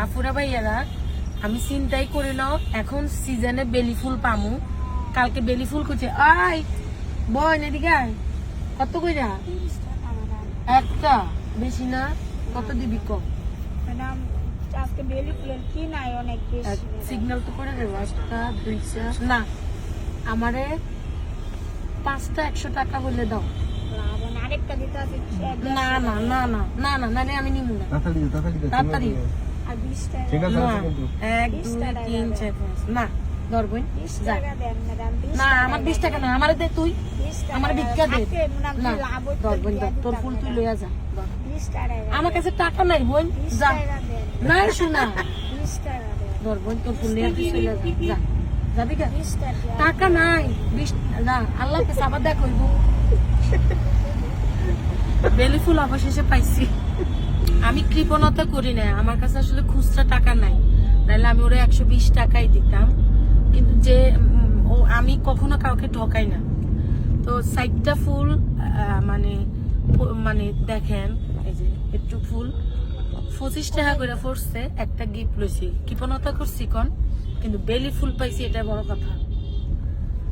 আফুরা ভাইয়ারা আমি চিন্তাই করি নাও এখন সিজনে বেলি ফুল পামু কালকে বেলি ফুল করছে আই বয় এদিকে আয় কত কইরা একটা বেশি না কত দিবি কম ম্যাডাম আজকে বেলি ফুলের কি নাই অনেক বেশি সিগন্যাল তো করে দেবো একটা দুইটা না আমারে 5টা 100 টাকা হইলে দাও আরেকটা দিতে আছে না না না না না না না আমি নিব না তাড়াতাড়ি আর 20 টাকা ঠিক আছে না 1 2 3 4 5 না ধরবই 20 টাকা দেন ম্যাডাম না আমার 20 টাকা না আমারে দে তুই 20 টাকা আমার ভিক্ষা দে না লাভ হইতো ধরবই তোর ফুল তুই লইয়া যা 20 টাকা আমার কাছে টাকা নাই বোন 20 যা টাকা দেন না শোনা 20 টাকা দেন ধরবই তোর ফুল লইয়া তুই চলে যা যাবি কা 20 টাকা টাকা নাই 20 না আল্লাহকে সাবা দেখ হইব বেলি ফুল অবশেষে পাইছি আমি কৃপণতা করি না আমার কাছে আসলে খুচরা টাকা নাই নাহলে আমি ওরা 120 টাকাই দিতাম কিন্তু যে আমি কখনো কাউকে ঠকাই না তো 60টা ফুল মানে মানে দেখেন এই যে একটু ফুল 25 টাকা করে পড়ছে একটা গিফট লইছি কৃপণতা করছি কোন কিন্তু বেলি ফুল পাইছি এটা বড় কথা